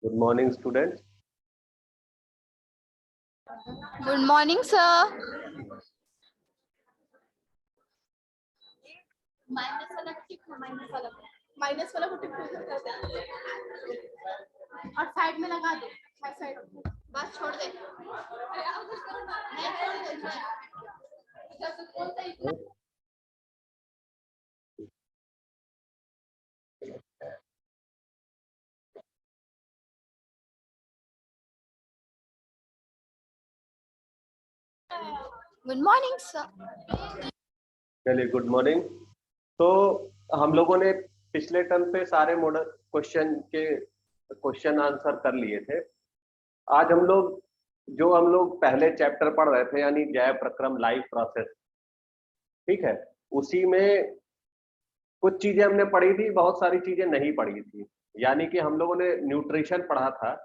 Good morning, students. Good morning, sir. Minus वाला को टिक कर दे और साइड में लगा दो। साइड बस छोड़ दे। Good morning, sir. चलिए, गुड मॉर्निंग। तो हम लोगों ने पिछले टर्म पे सारे मॉडल क्वेश्चन आंसर कर लिए थे। आज हम लोग पहले चैप्टर पढ़ रहे थे, यानी जैव प्रक्रम लाइफ प्रोसेस, ठीक है, उसी में कुछ चीजें हमने पढ़ी थी, बहुत सारी चीजें नहीं पढ़ी थी। यानी कि हम लोगों ने न्यूट्रिशन पढ़ा था,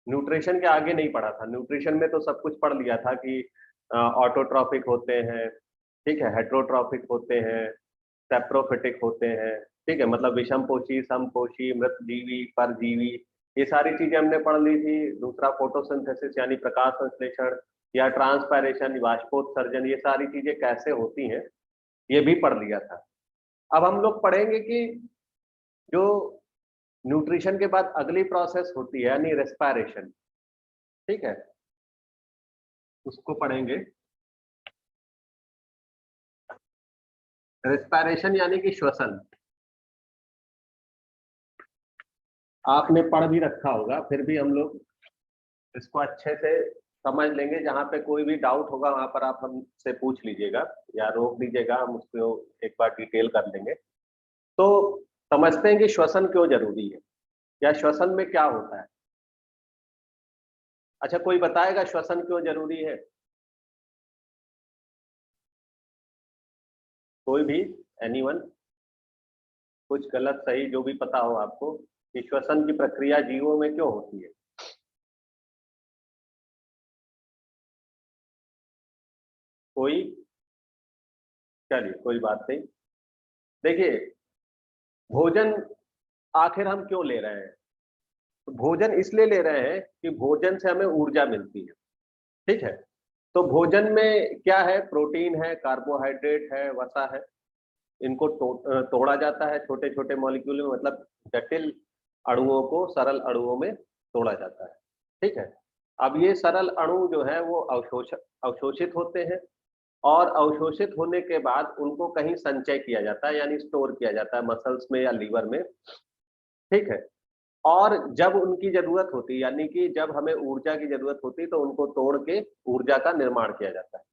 न्यूट्रिशन के आगे नहीं पढ़ा था। न्यूट्रिशन में तो सब कुछ पढ़ लिया था कि ऑटोट्रॉफिक होते हैं, ठीक है, हेट्रोट्रॉफिक होते हैं, सेप्रोफिटिक होते हैं, ठीक है, मतलब विषमपोषी, समपोषी, मृतजीवी, परजीवी, ये सारी चीजें हमने पढ़ ली थी। दूसरा फोटोसिंथेसिस यानी प्रकाश संश्लेषण या ट्रांसपायरेशन, बाष्पोत्सर्जन, ये सारी चीजें कैसे होती हैं ये भी पढ़ लिया था। अब हम लोग पढ़ेंगे कि जो न्यूट्रिशन के बाद अगली प्रोसेस होती है यानी रेस्पायरेशन, ठीक है, उसको पढ़ेंगे। रेस्पायरेशन यानी कि श्वसन, आपने पढ़ भी रखा होगा, फिर भी हम लोग इसको अच्छे से समझ लेंगे। जहां पे कोई भी डाउट होगा वहां पर आप हमसे पूछ लीजिएगा या रोक दीजिएगा, हम उसको एक बार डिटेल कर लेंगे। तो समझते हैं कि श्वसन क्यों जरूरी है या श्वसन में क्या होता है। अच्छा, कोई बताएगा श्वसन क्यों जरूरी है? कोई भी, एनीवन? कुछ गलत सही जो भी पता हो आपको कि श्वसन की प्रक्रिया जीवों में क्यों होती है। कोई? चलिए, कोई बात नहीं। देखिए, भोजन आखिर हम क्यों ले रहे हैं? तो भोजन इसलिए ले रहे हैं कि भोजन से हमें ऊर्जा मिलती है, ठीक है। तो भोजन में क्या है? प्रोटीन है, कार्बोहाइड्रेट है, वसा है। इनको तोड़ा जाता है छोटे छोटे मॉलिक्यूल में, मतलब जटिल अणुओं को सरल अणुओं में तोड़ा जाता है, ठीक है। अब ये सरल अणु जो है वो अवशोषित होते हैं और अवशोषित होने के बाद उनको कहीं संचय किया जाता है, यानी स्टोर किया जाता है मसल्स में या लीवर में, ठीक है। और जब उनकी जरूरत होती है, यानी कि जब हमें ऊर्जा की जरूरत होती है, तो उनको तोड़ के ऊर्जा का निर्माण किया जाता है,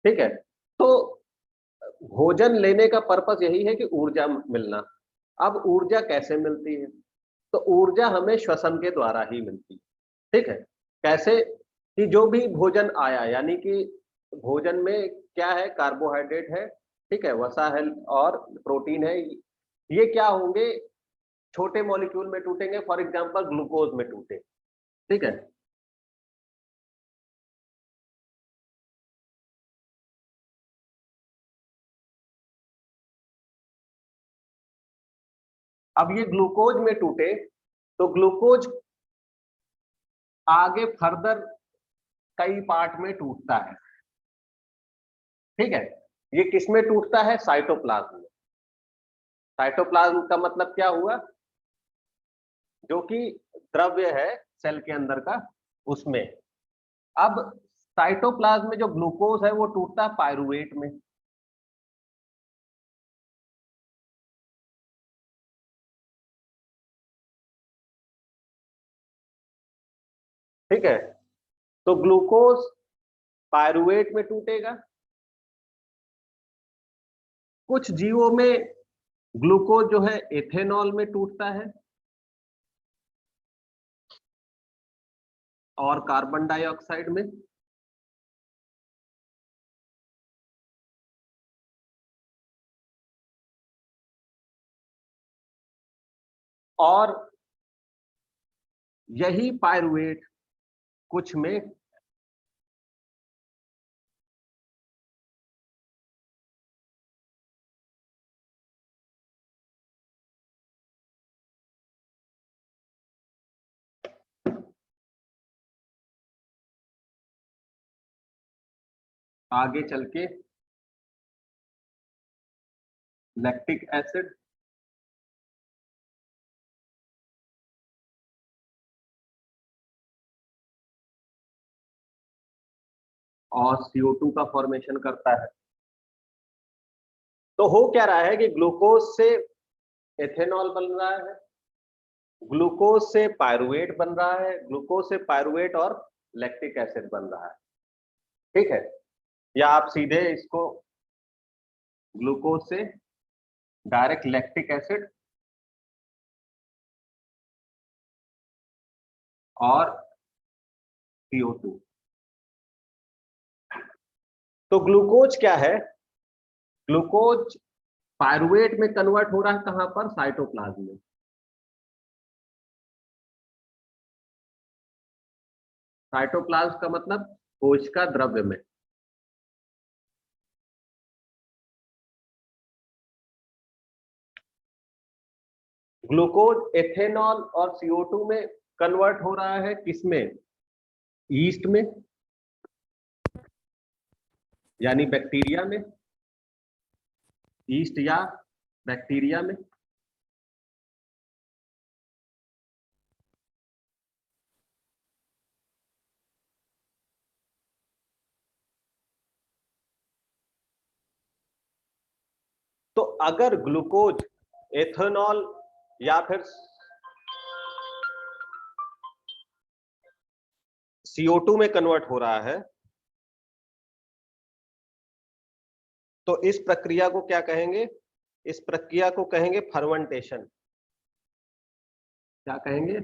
ठीक है। तो भोजन लेने का पर्पस यही है कि ऊर्जा मिलना। अब ऊर्जा कैसे मिलती है? तो ऊर्जा हमें श्वसन के द्वारा ही मिलती है, ठीक है। कैसे? कि जो भी भोजन आया, यानी कि भोजन में क्या है? कार्बोहाइड्रेट है, ठीक है, वसा है और प्रोटीन है। ये क्या होंगे? छोटे मॉलिक्यूल में टूटेंगे, फॉर एग्जांपल ग्लूकोज में टूटे, ठीक है। अब ये ग्लूकोज में टूटे तो ग्लूकोज आगे फर्दर कई पार्ट में टूटता है, ठीक है। ये किस में टूटता है? साइटोप्लाज्म में। साइटोप्लाज्म का मतलब क्या हुआ? जो कि द्रव्य है सेल के अंदर का, उसमें। अब साइटोप्लाज्म में जो ग्लूकोज है वो टूटता है पायरुवेट में, ठीक है। तो ग्लूकोज पायरुवेट में टूटेगा। कुछ जीवों में ग्लूकोज जो है एथेनॉल में टूटता है और कार्बन डाइऑक्साइड में। और यही पायरुवेट कुछ में आगे चल के लैक्टिक एसिड और CO2 का फॉर्मेशन करता है। तो हो क्या रहा है कि ग्लूकोज से एथेनॉल बन रहा है, ग्लूकोज से पायरुवेट बन रहा है, ग्लूकोज से पायरुवेट और लैक्टिक एसिड बन रहा है। ठीक है, या आप सीधे इसको ग्लूकोज से डायरेक्ट लैक्टिक एसिड और CO2। तो ग्लूकोज क्या है? ग्लूकोज पायरुवेट में कन्वर्ट हो रहा है, कहां पर? साइटोप्लाज्म में। साइटोप्लाज्म का मतलब कोशिका द्रव्य में। ग्लूकोज एथेनॉल और CO2 में कन्वर्ट हो रहा है, किसमें? ईस्ट में, यानी बैक्टीरिया में, ईस्ट या बैक्टीरिया में। तो अगर ग्लूकोज एथेनॉल या फिर CO2 में कन्वर्ट हो रहा है, तो इस प्रक्रिया को क्या कहेंगे? इस प्रक्रिया को कहेंगे फर्मेंटेशन। क्या कहेंगे?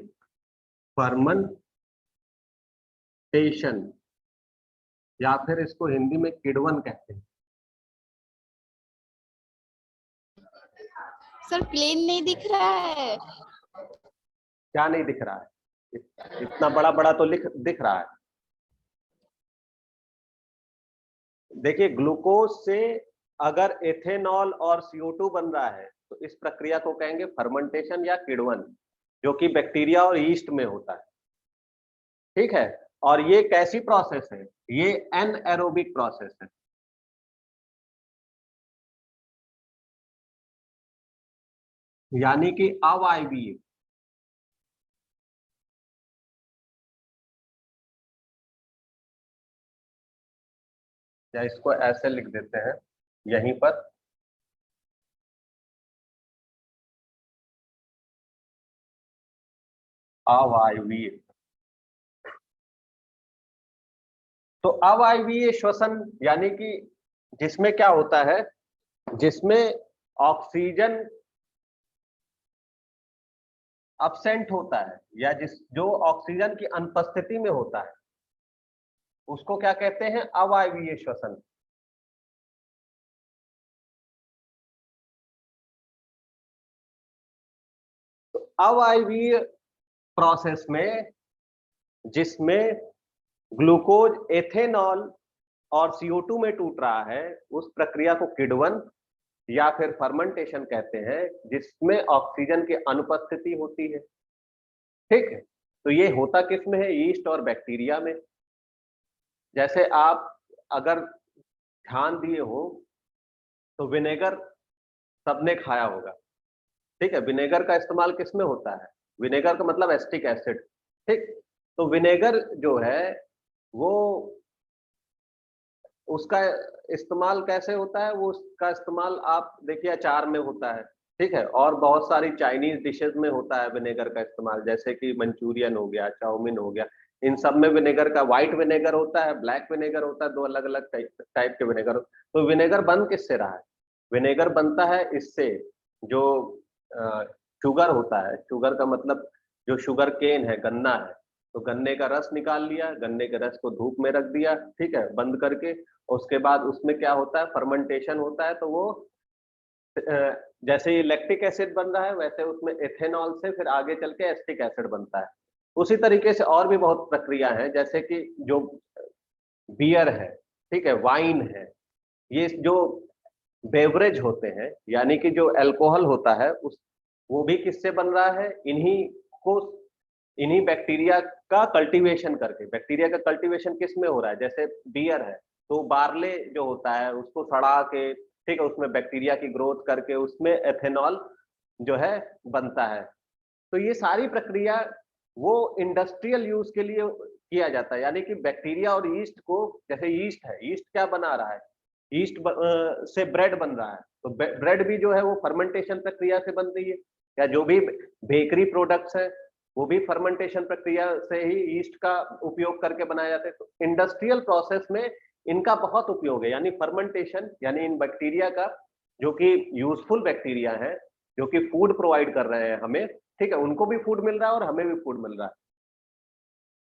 फर्मेंटेशन, या फिर इसको हिंदी में किण्वन कहते हैं। सर प्लेन नहीं दिख रहा है। क्या नहीं दिख रहा है? इतना बड़ा बड़ा तो दिख रहा है। देखिए, ग्लूकोज से अगर एथेनॉल और CO2 बन रहा है तो इस प्रक्रिया को कहेंगे फर्मेंटेशन या किण्वन, जो कि बैक्टीरिया और यीस्ट में होता है। ठीक है, और ये कैसी प्रोसेस है? ये एनएरोबिक प्रोसेस है। यानी कि अवायवीय। या इसको ऐसे लिख देते हैं यहीं पर, अवायवीय। तो अवायवीय श्वसन यानी कि जिसमें क्या होता है? जिसमें ऑक्सीजन अब्सेंट होता है, या जो ऑक्सीजन की अनुपस्थिति में होता है, उसको क्या कहते हैं? अवायवीय श्वसन। तो अवायवीय प्रोसेस में जिसमें ग्लूकोज एथेनॉल और CO2 में टूट रहा है, उस प्रक्रिया को किण्वन या फिर फर्मेंटेशन कहते हैं, जिसमें ऑक्सीजन की अनुपस्थिति होती है। ठीक है, तो ये होता किसमें है? यीस्ट और बैक्टीरिया में। जैसे आप अगर ध्यान दिए हो तो विनेगर सबने खाया होगा। ठीक है, विनेगर का इस्तेमाल किसमें होता है? विनेगर का मतलब एसिटिक एसिड। ठीक, तो विनेगर जो है वो उसका इस्तेमाल कैसे होता है? वो उसका इस्तेमाल आप देखिए अचार में होता है। ठीक है, और बहुत सारी चाइनीज डिशेज में होता है विनेगर का इस्तेमाल, जैसे कि मंचूरियन हो गया, चाउमीन हो गया, इन सब में विनेगर का व्हाइट विनेगर होता है, ब्लैक विनेगर होता है, दो अलग अलग टाइप के विनेगर। तो विनेगर बन किससे रहा है? विनेगर बनता है इससे, जो शुगर होता है, शुगर का मतलब जो शुगर केन है, गन्ना है, तो गन्ने का रस निकाल लिया, गन्ने के रस को धूप में रख दिया, ठीक है, बंद करके। उसके बाद उसमें क्या होता है? फर्मेंटेशन होता है। तो वो जैसे ये लैक्टिक एसिड बन रहा है, वैसे उसमें एथेनॉल से फिर आगे चल के एसिटिक एसिड बनता है। उसी तरीके से और भी बहुत प्रक्रिया है, जैसे कि जो बियर है, ठीक है, वाइन है, ये जो बेवरेज होते हैं, यानी कि जो अल्कोहल होता है, उस वो भी किससे बन रहा है? इन्हीं बैक्टीरिया का कल्टीवेशन करके। बैक्टीरिया का कल्टीवेशन किस में हो रहा है? जैसे बियर है, तो बार्ले जो होता है उसको सड़ा के, ठीक है, उसमें बैक्टीरिया की ग्रोथ करके उसमें एथेनॉल जो है बनता है। तो ये सारी प्रक्रिया वो इंडस्ट्रियल यूज के लिए किया जाता है, यानी कि बैक्टीरिया और यीस्ट को, जैसे यीस्ट है, यीस्ट क्या बना रहा है, यीस्ट से ब्रेड बन रहा है, तो ब्रेड भी जो है वो फर्मेंटेशन प्रक्रिया से बन रही है, या जो भी बेकरी प्रोडक्ट्स है वो भी फर्मेंटेशन प्रक्रिया से ही यीस्ट का उपयोग करके बनाए जाते हैं। तो इंडस्ट्रियल प्रोसेस में इनका बहुत उपयोग है, यानी फर्मेंटेशन, यानी इन बैक्टीरिया का, जो कि यूजफुल बैक्टीरिया है, जो कि फूड प्रोवाइड कर रहे हैं हमें, ठीक है, उनको भी फूड मिल रहा है और हमें भी फूड मिल रहा है।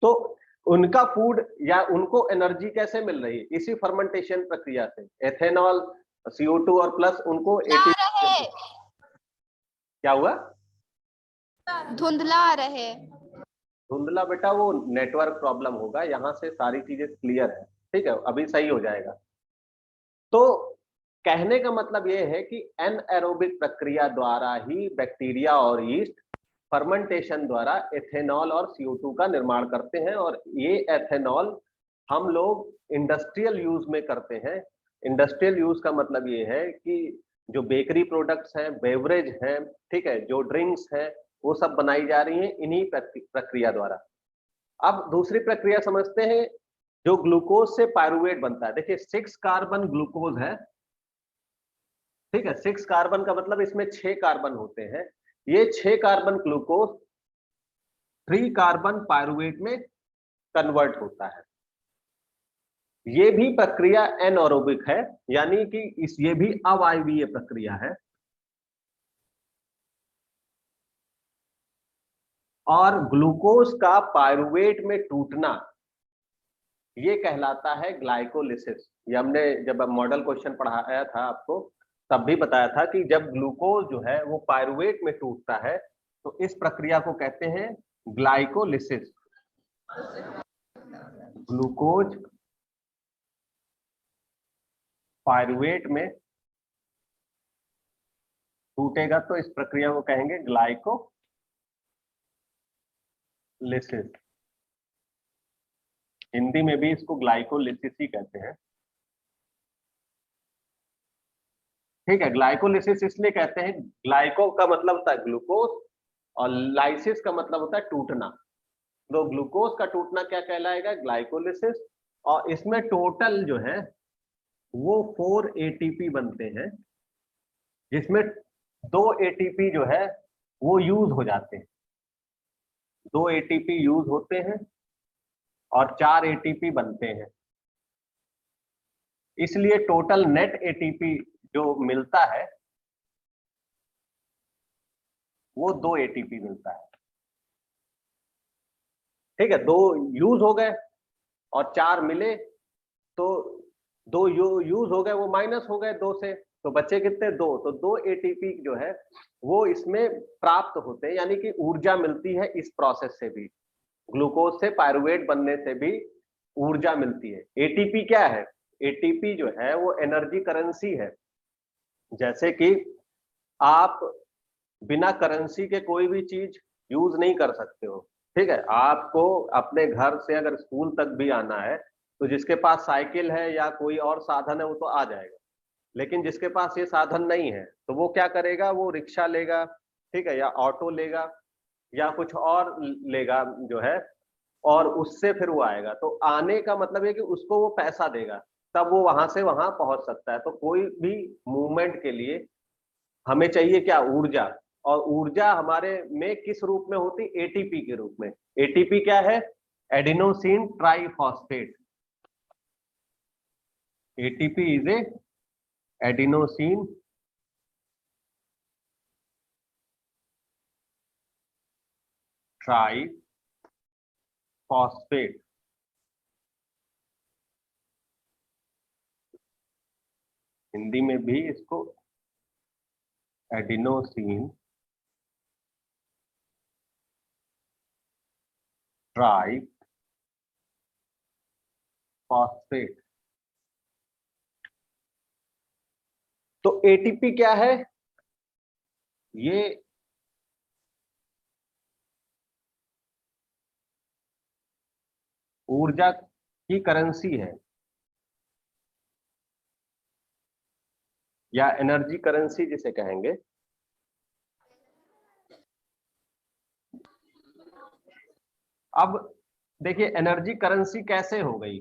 तो उनका फूड या उनको एनर्जी कैसे मिल रही है, इसी फर्मेंटेशन प्रक्रिया से, एथेनॉल, CO2 और प्लस उनको धुंधला रहे, क्या हुआ, धुंधला रहे। धुंधला बेटा वो नेटवर्क प्रॉब्लम होगा, यहाँ से सारी चीजें क्लियर है, ठीक है, अभी सही हो जाएगा। तो कहने का मतलब ये है कि एनएरोबिक प्रक्रिया द्वारा ही बैक्टीरिया और यीस्ट फर्मेंटेशन द्वारा एथेनॉल और CO2 का निर्माण करते हैं, और ये एथेनॉल हम लोग इंडस्ट्रियल यूज में करते हैं। इंडस्ट्रियल यूज का मतलब ये है कि जो बेकरी प्रोडक्ट्स हैं, बेवरेज हैं, ठीक है, जो ड्रिंक्स हैं, वो सब बनाई जा रही हैं इन्हीं प्रक्रिया द्वारा। अब दूसरी प्रक्रिया समझते हैं, जो ग्लूकोज से पायरुवेट बनता है। देखिए 6 कार्बन ग्लूकोज है, ठीक है, 6 कार्बन का मतलब इसमें 6 कार्बन होते हैं। ये 6 कार्बन ग्लूकोज 3 कार्बन पायरुवेट में कन्वर्ट होता है। ये भी प्रक्रिया एनएरोबिक है, यानी कि ये भी अवायवीय प्रक्रिया है। और ग्लूकोज का पायरुवेट में टूटना ये कहलाता है ग्लाइकोलिसिस। ये हमने जब मॉडल क्वेश्चन पढ़ाया था आपको, तब भी बताया था कि जब ग्लूकोज जो है वो पायरुवेट में टूटता है तो इस प्रक्रिया को कहते हैं ग्लाइकोलिसिस। ग्लूकोज पायरुवेट में टूटेगा तो इस प्रक्रिया को कहेंगे ग्लाइकोलिसिस। हिंदी में भी इसको ग्लाइकोलिसिस ही कहते हैं, ठीक है। ग्लाइकोलिसिस इसलिए कहते हैं, ग्लाइको का मतलब होता है ग्लूकोज और लाइसिस का मतलब होता है टूटना। तो ग्लूकोज का टूटना क्या कहलाएगा, ग्लाइकोलिसिस। और इसमें टोटल जो है वो 4 ATP बनते हैं, जिसमें 2 ATP जो है वो यूज हो जाते हैं, 2 ATP यूज होते हैं और 4 ATP बनते हैं। इसलिए टोटल नेट ATP जो मिलता है वो 2 ATP मिलता है, ठीक है। 2 यूज हो गए और 4 मिले, तो 2 यूज हो गए, वो माइनस हो गए 2 से, तो बचे कितने, 2। तो 2 ATP जो है वो इसमें प्राप्त होते हैं, यानी कि ऊर्जा मिलती है इस प्रोसेस से भी, ग्लूकोज से पायरुवेट बनने से भी ऊर्जा मिलती है। ATP क्या है, ATP जो है वो एनर्जी करेंसी है। जैसे कि आप बिना करेंसी के कोई भी चीज यूज नहीं कर सकते हो, ठीक है। आपको अपने घर से अगर स्कूल तक भी आना है तो जिसके पास साइकिल है या कोई और साधन है वो तो आ जाएगा, लेकिन जिसके पास ये साधन नहीं है तो वो क्या करेगा, वो रिक्शा लेगा, ठीक है, या ऑटो लेगा या कुछ और लेगा जो है, और उससे फिर वो आएगा। तो आने का मतलब है कि उसको वो पैसा देगा, तब वो वहां से वहां पहुंच सकता है। तो कोई भी मूवमेंट के लिए हमें चाहिए क्या, ऊर्जा। और ऊर्जा हमारे में किस रूप में होती, ATP के रूप में। ATP क्या है, adenosine triphosphate. ATP is a adenosine triphosphate. Hindi में भी इसको एडिनोसिन ट्राइफॉस्फेट। तो ATP क्या है, ये ऊर्जा की करेंसी है। या एनर्जी करेंसी जिसे कहेंगे। अब देखिए एनर्जी करेंसी कैसे हो गई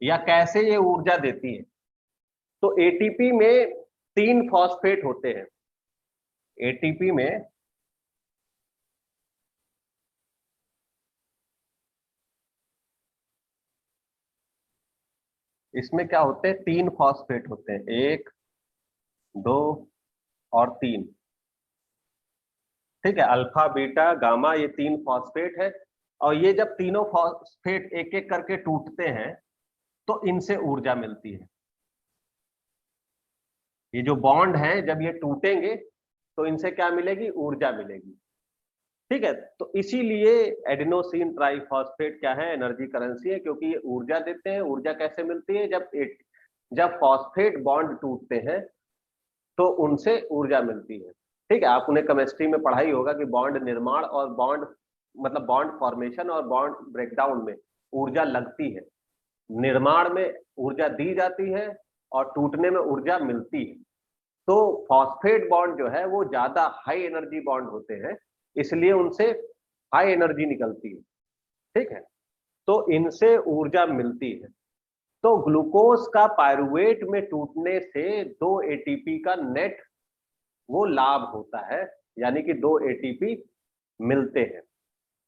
या कैसे ये ऊर्जा देती है। तो एटीपी में 3 फॉस्फेट होते हैं। एटीपी में इसमें क्या होते हैं, 3 फॉस्फेट होते हैं, 1 2 और 3। ठीक है, अल्फा बीटा गामा ये 3 फॉस्फेट है। और ये जब तीनों फॉस्फेट एक एक करके टूटते हैं तो इनसे ऊर्जा मिलती है। ये जो बॉन्ड है जब ये टूटेंगे तो इनसे क्या मिलेगी, ऊर्जा मिलेगी। ठीक है, तो इसीलिए एडिनोसिन ट्राइफॉस्फेट क्या है, एनर्जी करेंसी है, क्योंकि ये ऊर्जा देते हैं। ऊर्जा कैसे मिलती है, जब फॉस्फेट बॉन्ड टूटते हैं तो उनसे ऊर्जा मिलती है। ठीक है, आपने केमिस्ट्री में पढ़ाई होगा कि बॉन्ड निर्माण और बॉन्ड मतलब बॉन्ड फॉर्मेशन और बॉन्ड ब्रेकडाउन में ऊर्जा लगती है। निर्माण में ऊर्जा दी जाती है और टूटने में ऊर्जा मिलती है। तो फॉस्फेट बॉन्ड जो है वो ज्यादा हाई एनर्जी बॉन्ड होते हैं, इसलिए उनसे हाई एनर्जी निकलती है। ठीक है, तो इनसे ऊर्जा मिलती है। तो ग्लूकोज का पायरुवेट में टूटने से 2 एटीपी का नेट वो लाभ होता है, यानी कि 2 एटीपी मिलते हैं।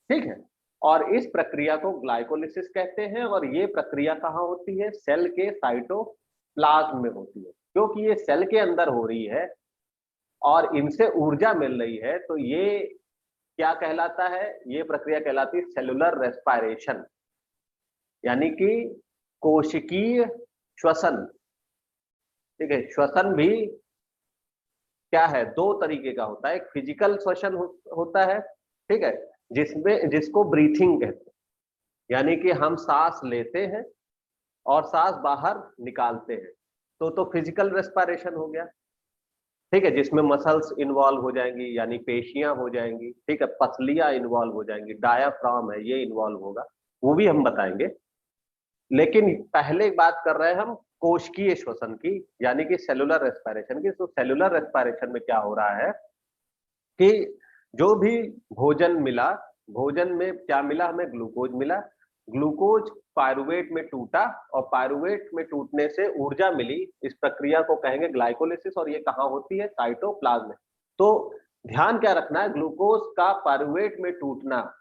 ठीक है, और इस प्रक्रिया को ग्लाइकोलिसिस कहते हैं। और ये प्रक्रिया कहाँ होती है, सेल के साइटोप्लाज्म में होती है। क्योंकि ये सेल के अंदर हो रही है और इनसे ऊर्जा मिल रही है, तो ये क्या कहलाता है, ये प्रक्रिया कहलाती है सेलुलर रेस्पिरेशन, यानी कि कोशिकीय श्वसन। ठीक है, श्वसन भी क्या है, 2 तरीके का होता है। एक फिजिकल श्वसन होता है, ठीक है, जिसको ब्रीथिंग कहते हैं, यानी कि हम सांस लेते हैं और सांस बाहर निकालते हैं, तो फिजिकल रेस्पिरेशन हो गया। ठीक है, जिसमें मसल्स इन्वॉल्व हो जाएंगी, यानी पेशियां हो जाएंगी। ठीक है, पसलियां इन्वॉल्व हो जाएंगी, डायाफ्राम है ये इन्वॉल्व होगा, वो भी हम बताएंगे। लेकिन पहले बात कर रहे हैं हम कोशिकीय श्वसन की, यानी कि सेलुलर रेस्पिरेशन की। तो सेलुलर रेस्पिरेशन में क्या हो रहा है कि जो भी भोजन मिला, भोजन में क्या मिला, हमें ग्लूकोज मिला। ग्लूकोज पायरुवेट में टूटा और पायरुवेट में टूटने से ऊर्जा मिली। इस प्रक्रिया को कहेंगे ग्लाइकोलिसिस, और ये कहाँ होती है, साइटोप्लाज्म में। तो ध्यान क्या रखना है, ग्लूकोज का पायरुवेट में टूटना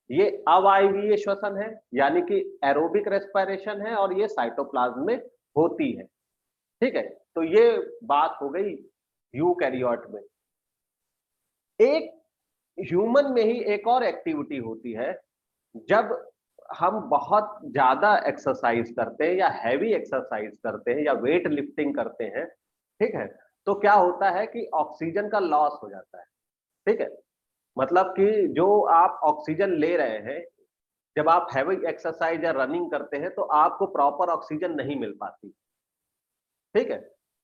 ये अवायवीय श्वसन है, यानी कि एरोबिक रेस्पिरेशन है, और ये साइटोप्लाज्म में होती है। ठीक है, तो ये बात हो गई यूकैरियोट में। एक ह्यूमन में ही एक और एक्टिविटी होती है, जब हम बहुत ज्यादा एक्सरसाइज करते हैं या हैवी एक्सरसाइज करते हैं या वेट लिफ्टिंग करते हैं, ठीक है, तो क्या होता है कि ऑक्सीजन का लॉस हो जाता है। ठीक है, मतलब कि जो आप ऑक्सीजन ले रहे हैं, जब आप हैवी एक्सरसाइज या रनिंग करते हैं तो आपको प्रॉपर ऑक्सीजन नहीं मिल पाती। ठीक है,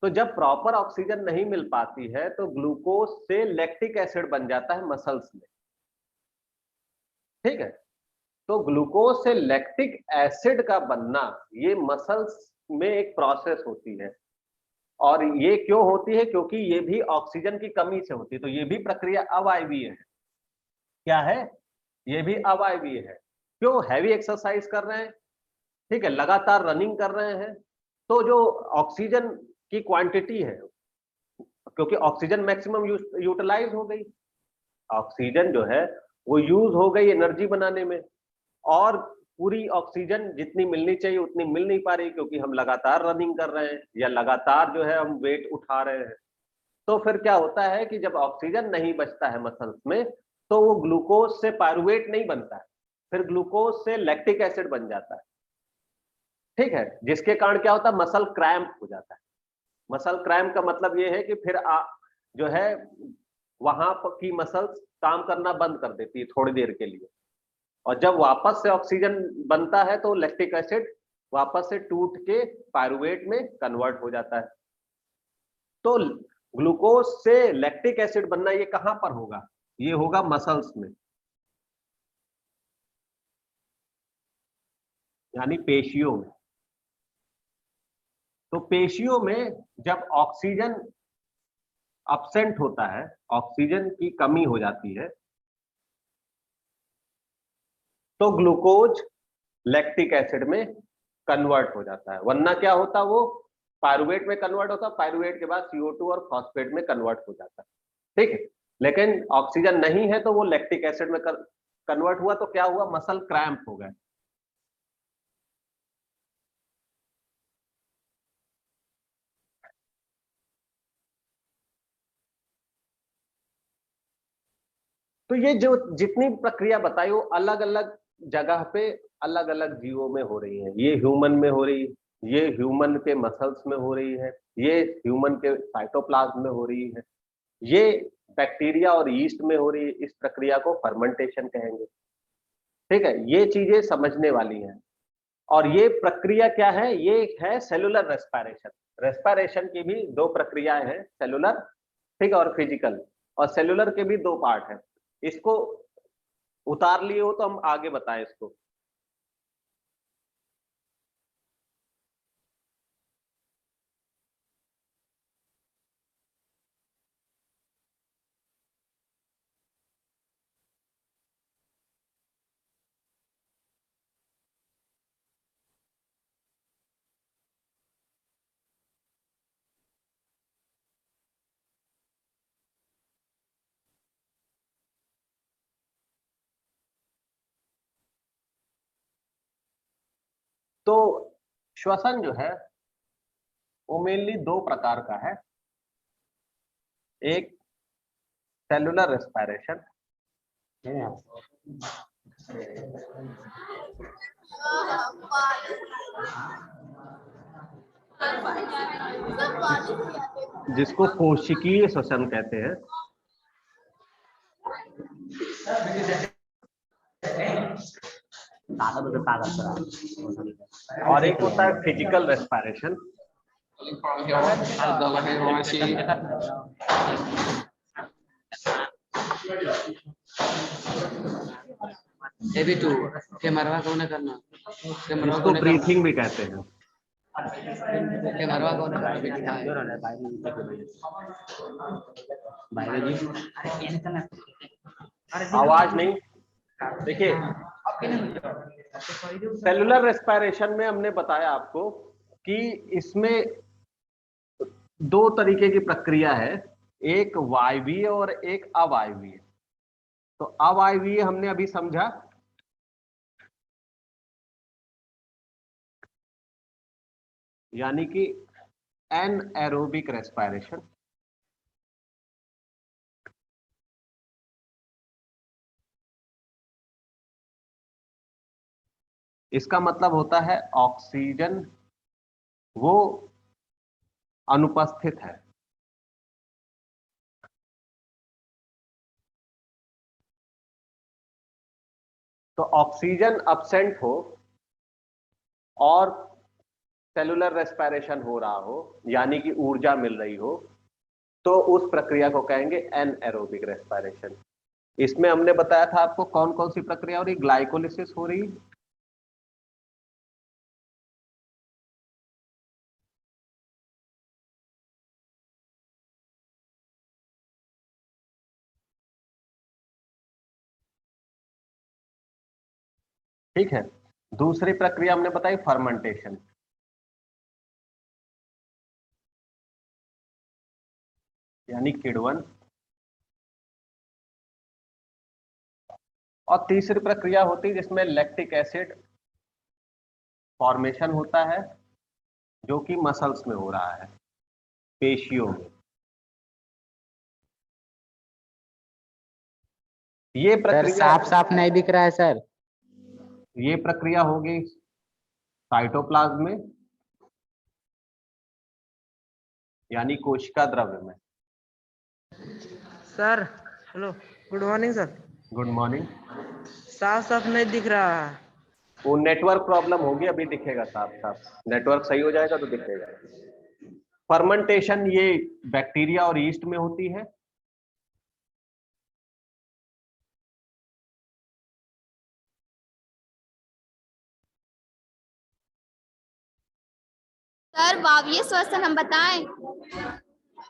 तो जब प्रॉपर ऑक्सीजन नहीं मिल पाती है तो ग्लूकोज से लैक्टिक एसिड बन जाता है मसल्स में। ठीक है, तो ग्लूकोज से लैक्टिक एसिड का बनना ये मसल्स में एक प्रोसेस होती है। और ये क्यों होती है, क्योंकि ये भी ऑक्सीजन की कमी से होती है। तो ये भी प्रक्रिया अवायवीय है। क्या है, ये भी अवायवीय है। क्यों, हैवी एक्सरसाइज कर रहे हैं, ठीक है, लगातार रनिंग कर रहे हैं, तो जो ऑक्सीजन की क्वांटिटी है, क्योंकि ऑक्सीजन मैक्सिमम यूटिलाइज हो गई, ऑक्सीजन जो है वो यूज हो गई एनर्जी बनाने में, और पूरी ऑक्सीजन जितनी मिलनी चाहिए उतनी मिल नहीं पा रही, क्योंकि हम लगातार रनिंग कर रहे हैं या लगातार जो है हम वेट उठा रहे हैं। तो फिर क्या होता है कि जब ऑक्सीजन नहीं बचता है मसल्स में, तो वो ग्लूकोज से पायरुवेट नहीं बनता है, फिर ग्लूकोज से लैक्टिक एसिड बन जाता है। ठीक है, जिसके कारण क्या होता है, मसल क्रैम्प हो जाता है। मसल क्रैम्प का मतलब ये है कि फिर जो है वहां की मसल्स काम करना बंद कर देती है थोड़ी देर के लिए, और जब वापस से ऑक्सीजन बनता है तो लैक्टिक एसिड वापस से टूट के पायरुवेट में कन्वर्ट हो जाता है। तो ग्लूकोज से लैक्टिक एसिड बनना ये कहां पर होगा, ये होगा मसल्स में, यानी पेशियों में। तो पेशियों में जब ऑक्सीजन अब्सेंट होता है, ऑक्सीजन की कमी हो जाती है, तो ग्लूकोज लैक्टिक एसिड में कन्वर्ट हो जाता है। वरना क्या होता, वो पायरुवेट में कन्वर्ट होता, पायरुवेट के बाद CO2 और फॉस्फेट में कन्वर्ट हो जाता है, ठीक है। लेकिन ऑक्सीजन नहीं है तो वो लैक्टिक एसिड में कन्वर्ट हुआ, तो क्या हुआ, मसल क्रैम्प हो गए। तो ये जो जितनी प्रक्रिया बताई वो अलग अलग जगह पे अलग अलग जीवों में हो रही है। ये ह्यूमन में हो रही है, ये ह्यूमन के मसल्स में हो रही है, ये ह्यूमन के साइटोप्लाज्म में हो रही है, ये बैक्टीरिया और यीस्ट में हो रही है। इस प्रक्रिया को फर्मेंटेशन कहेंगे, ठीक है। ये चीजें समझने वाली हैं। और ये प्रक्रिया क्या है, ये है सेलुलर रेस्पिरेशन। रेस्पिरेशन की भी दो प्रक्रियाएं हैं, सेलुलर, ठीक है, और फिजिकल। और सेलुलर के भी दो पार्ट हैं। इसको उतार लिए हो तो हम आगे बताएं इसको। तो श्वसन जो है वो मेनली दो प्रकार का है। एक सेलुलर रेस्पिरेशन, जिसको कोशिकीय श्वसन कहते हैं, और एक होता है फिजिकल रेस्पिरेशन। ये भी तू कैमरा कौन है करना, कैमरा इसको कौन है ब्रीथिंग भी कहते हैं। कैमरा कौन है आवाज नहीं, देखिए सेलुलर रेस्पिरेशन में हमने बताया आपको कि इसमें दो तरीके की प्रक्रिया है, एक वायवीय और एक अवायवीय। तो अवायवीय हमने अभी समझा, यानी कि एनएरोबिक रेस्पिरेशन। इसका मतलब होता है ऑक्सीजन वो अनुपस्थित है। तो ऑक्सीजन अब्सेंट हो और सेलुलर रेस्पिरेशन हो रहा हो, यानी कि ऊर्जा मिल रही हो, तो उस प्रक्रिया को कहेंगे एनएरोबिक रेस्पिरेशन। इसमें हमने बताया था आपको कौन कौन सी प्रक्रिया हो रही, ग्लाइकोलिसिस हो रही, ठीक है। दूसरी प्रक्रिया हमने बताई फर्मेंटेशन, यानी किण्वन। और तीसरी प्रक्रिया होती है जिसमें लैक्टिक एसिड फॉर्मेशन होता है, जो कि मसल्स में हो रहा है, पेशियों में। ये सर प्रक्रिया, साफ साफ नहीं दिख रहा है सर। ये प्रक्रिया होगी साइटोप्लाज्म में, यानी कोशिका द्रव्य में। Sir hello, good morning sir. Good morning. साफ साफ नहीं दिख रहा है। वो नेटवर्क प्रॉब्लम होगी, अभी दिखेगा साफ साफ, नेटवर्क सही हो जाएगा तो दिखेगा। फर्मेंटेशन ये बैक्टीरिया और यीस्ट में होती है। सर वायवीय श्वसन हम बताएं।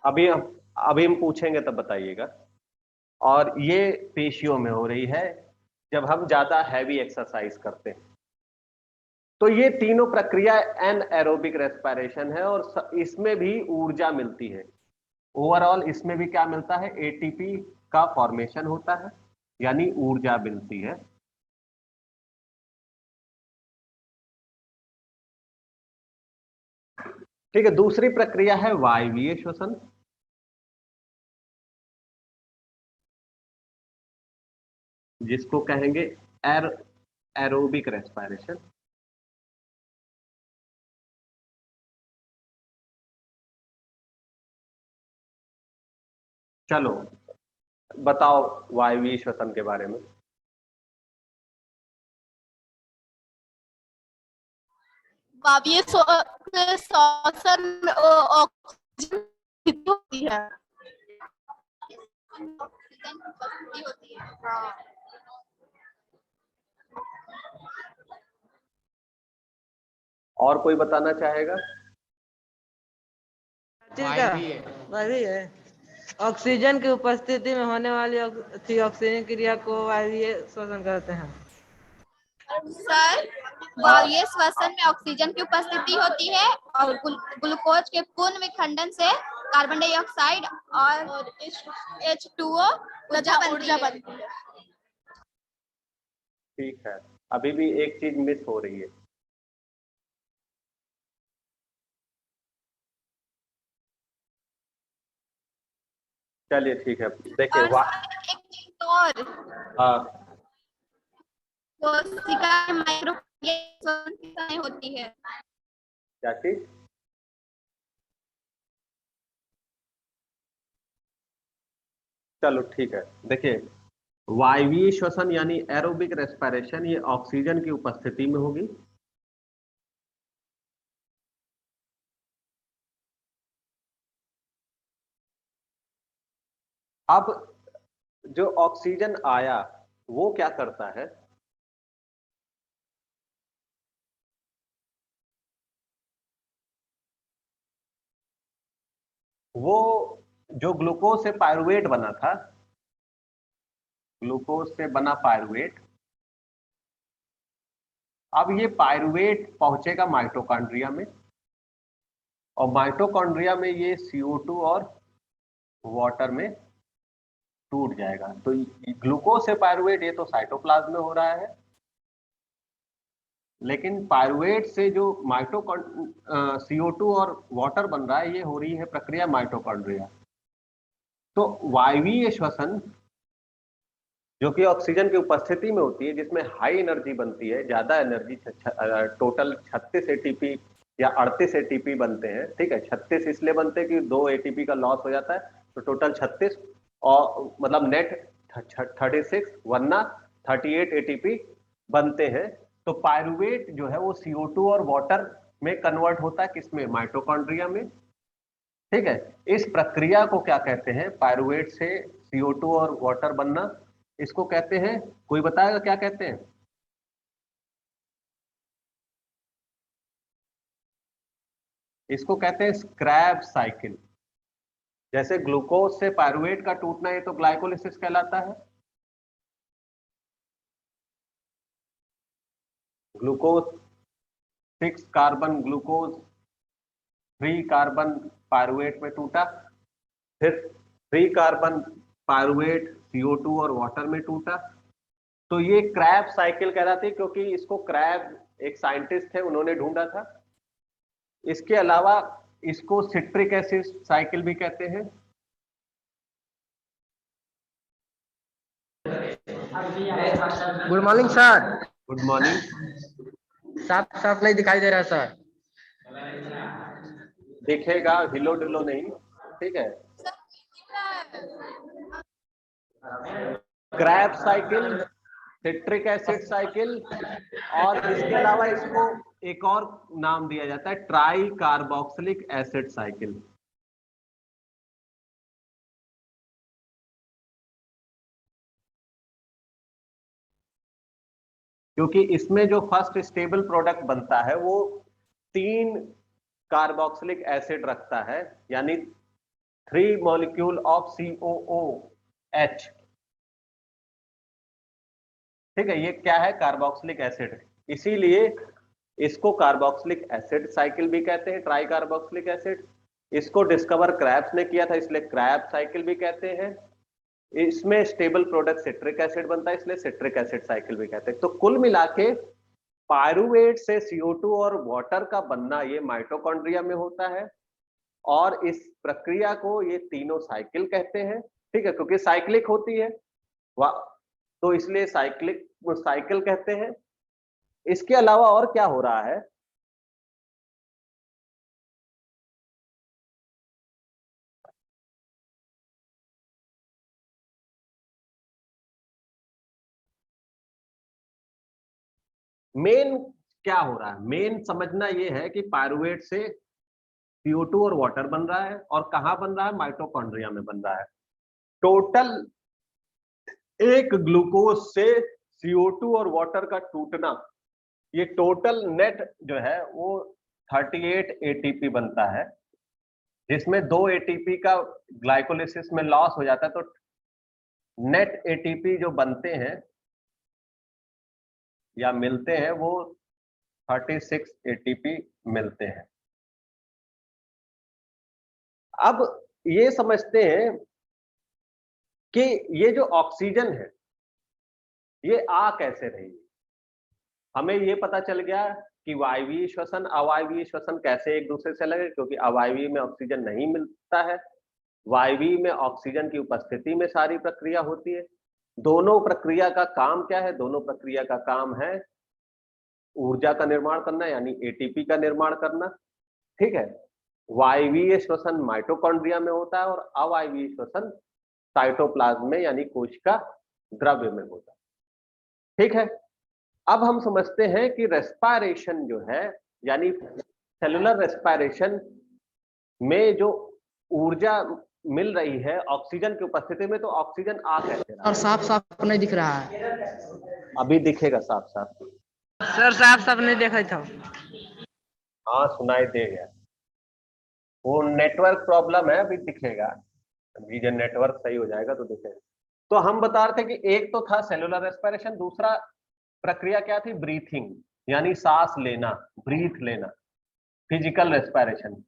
अभी हम पूछेंगे तब बताइएगा। और ये पेशियों में हो रही है जब हम ज्यादा हैवी एक्सरसाइज करते हैं। तो ये तीनों प्रक्रिया एनएरोबिक रेस्पिरेशन है और इसमें भी ऊर्जा मिलती है। ओवरऑल इसमें भी क्या मिलता है, एटीपी का फॉर्मेशन होता है, यानी ऊर्जा मिलती है। ठीक है, दूसरी प्रक्रिया है वायवीय श्वसन। जिसको कहेंगे एरोबिक रेस्पिरेशन। चलो बताओ वायवीय श्वसन के बारे में। वायवीय श्वसन में ऑक्सीजन कितनी होती है? ऑक्सीजन की उपस्थिति होती है। हाँ। और कोई बताना चाहेगा? चीज का वायवीय है। ऑक्सीजन की उपस्थिति में होने वाली ऑक्सीजन क्रिया को वायवीय श्वसन कहते हैं। सर वायवीय श्वसन में ऑक्सीजन की उपस्थिति होती है और ग्लूकोज के पूर्ण विखंडन से कार्बन डाइऑक्साइड और H2O ऊर्जा बनती है। ठीक है, अभी भी एक चीज मिस हो रही है। चलिए ठीक है, देखिए एक चीज और, हाँ, कोशिका माइक्रो होती है। क्या चीज? चलो ठीक है, देखिए वायवीय श्वसन यानी एरोबिक रेस्पिरेशन, ये ऑक्सीजन की उपस्थिति में होगी। अब जो ऑक्सीजन आया वो क्या करता है, वो जो ग्लूकोज से पायरुवेट बना था, ग्लूकोज से बना पायरुवेट, अब ये पायरुवेट पहुंचेगा माइटोकॉन्ड्रिया में और माइटोकॉन्ड्रिया में ये CO2 और वाटर में टूट जाएगा। तो ग्लूकोज से पायरुवेट ये तो साइटोप्लाज्म में हो रहा है, लेकिन पायरुवेट से जो CO2 और वाटर बन रहा है, ये हो रही है प्रक्रिया माइटोकॉन्ड्रिया। तो वायवीय श्वसन जो कि ऑक्सीजन की उपस्थिति में होती है, जिसमें हाई एनर्जी बनती है, ज्यादा एनर्जी, टोटल 36 एटीपी या 38 एटीपी बनते हैं। ठीक है, 36 इसलिए बनते हैं कि 2 एटीपी का लॉस हो जाता है, तो टोटल 36 और मतलब नेट 36 वरना 38 एटीपी बनते हैं। तो पायरुवेट जो है वो CO2 और वाटर में कन्वर्ट होता है, किसमें, माइटोकॉन्ड्रिया में। ठीक है, इस प्रक्रिया को क्या कहते हैं, पायरुवेट से CO2 और वाटर बनना, इसको कहते हैं, कोई बताएगा क्या कहते हैं? इसको कहते हैं स्क्रैप साइकिल। जैसे ग्लूकोज से पायरुवेट का टूटना, ये तो ग्लाइकोलिसिस कहलाता है। Glucose 6 carbon glucose 3 carbon pyruvate में टूटा, फिर 3 कार्बन पायरुवेट CO2 और वाटर में टूटा। तो ये क्रैब साइकिल कहलाती है, क्योंकि इसको क्रैब एक साइंटिस्ट थे, उन्होंने ढूंढा था। इसके अलावा इसको सिट्रिक एसिड साइकिल भी कहते हैं। Good morning sir. Good morning. साफ साफ नहीं दिखाई दे रहा सर। दिखेगा, हिलो डिलो नहीं। ठीक है, Krebs cycle, citric acid cycle, और इसके अलावा इसको एक और नाम दिया जाता है, ट्राई कार्बोक्सिलिक एसिड साइकिल। क्योंकि इसमें जो फर्स्ट स्टेबल प्रोडक्ट बनता है वो 3 कार्बोक्सिलिक एसिड रखता है, यानी 3 मॉलिक्यूल ऑफ COOH। ठीक है, ये क्या है? Carboxylic acid. इसीलिए इसको कार्बोक्सिलिक एसिड साइकिल भी कहते हैं, ट्राई कार्बोक्सिलिक एसिड। इसको डिस्कवर क्रैब्स ने किया था, इसलिए क्रैब साइकिल भी कहते हैं। इसमें स्टेबल प्रोडक्ट सिट्रिक एसिड बनता है, इसलिए सिट्रिक एसिड साइकिल भी कहते हैं। तो कुल मिला के पायरुवेट से CO2 और वाटर का बनना ये माइटोकॉन्ड्रिया में होता है, और इस प्रक्रिया को ये तीनों साइकिल कहते हैं। ठीक है, क्योंकि साइक्लिक होती है तो इसलिए साइकिल कहते हैं। इसके अलावा और क्या हो रहा है? मेन क्या हो रहा है? मेन समझना ये है कि पायरुवेट से CO2 और वाटर बन रहा है, और कहां बन रहा है? माइटोकॉन्ड्रिया में बन रहा है। टोटल एक ग्लूकोज से CO2 और वाटर का टूटना, ये टोटल नेट जो है वो 38 ATP बनता है, जिसमें 2 ATP का ग्लाइकोलिसिस में लॉस हो जाता है। तो नेट ATP जो बनते हैं या मिलते हैं वो 36 ATP मिलते हैं। अब ये समझते हैं कि ये जो ऑक्सीजन है ये आ कैसे रही है। हमें ये पता चल गया कि वायवीय श्वसन अवायवीय श्वसन कैसे एक दूसरे से अलग है, क्योंकि अवायवीय में ऑक्सीजन नहीं मिलता है, वायवीय में ऑक्सीजन की उपस्थिति में सारी प्रक्रिया होती है। दोनों प्रक्रिया का काम क्या है? दोनों प्रक्रिया का काम है ऊर्जा का निर्माण करना, यानी ATP का निर्माण करना। ठीक है, वायवीय श्वसन माइटोकॉन्ड्रिया में होता है, और अवायवीय श्वसन साइटोप्लाज्म में यानी कोशिका द्रव्य में होता है। ठीक है, अब हम समझते हैं कि रेस्पिरेशन जो है, यानी सेलुलर रेस्पिरेशन में जो ऊर्जा मिल रही है ऑक्सीजन की उपस्थिति में, तो ऑक्सीजन आ कैसे रहा और साफ साफ नहीं दिख रहा है। है? अभी दिखेगा साफ साफ। सर साफ साफ नहीं देखा था। हाँ, सुनाई दे गया। वो नेटवर्क प्रॉब्लम है, अभी दिखेगा। अभी जब नेटवर्क सही हो जाएगा तो दिखेगा। तो हम बता रहे थे कि एक तो था सेलुलर रेस्पिरेशन, दूसरा प्रक्रिया क्या थी? ब्रीथिंग, यानी सांस लेना, ब्रीथ लेना, फिजिकल रेस्पिरेशन।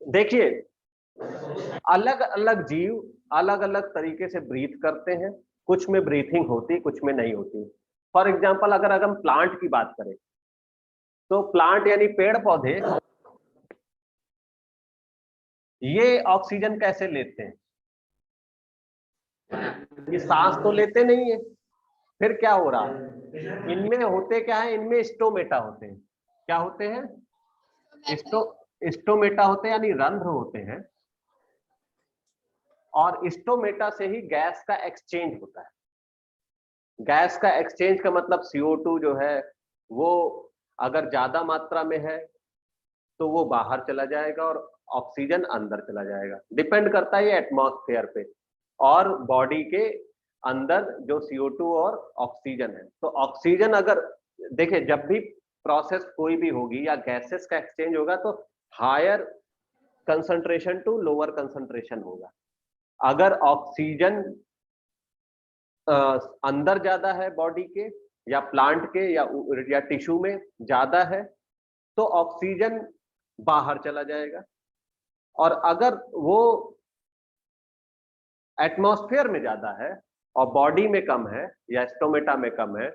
देखिए, अलग अलग जीव अलग अलग तरीके से ब्रीथ करते हैं, कुछ में ब्रीथिंग होती, कुछ में नहीं होती। फॉर एग्जाम्पल, अगर हम प्लांट की बात करें तो प्लांट यानी पेड़ पौधे ये ऑक्सीजन कैसे लेते हैं? ये सांस तो लेते नहीं है। फिर क्या हो रहा है? इनमें होते क्या है? इनमें स्टोमेटा होते हैं। क्या होते हैं? स्टोमेटा होते हैं, यानी रंध्र होते हैं, और स्टोमेटा से ही गैस का एक्सचेंज होता है। गैस का एक्सचेंज का मतलब CO2 जो है वो अगर ज्यादा मात्रा में है तो वो बाहर चला जाएगा और ऑक्सीजन अंदर चला जाएगा। डिपेंड करता है ये एटमॉस्फेयर पे और बॉडी के अंदर जो CO2 और ऑक्सीजन है। तो ऑक्सीजन अगर देखिए, जब भी प्रोसेस कोई भी होगी या गैसेस का एक्सचेंज होगा तो higher concentration to lower concentration होगा। अगर ऑक्सीजन अंदर ज्यादा है बॉडी के या प्लांट के या टिश्यू में ज्यादा है तो ऑक्सीजन बाहर चला जाएगा, और अगर वो एटमॉस्फेयर में ज्यादा है और बॉडी में कम है या स्टोमेटा में कम है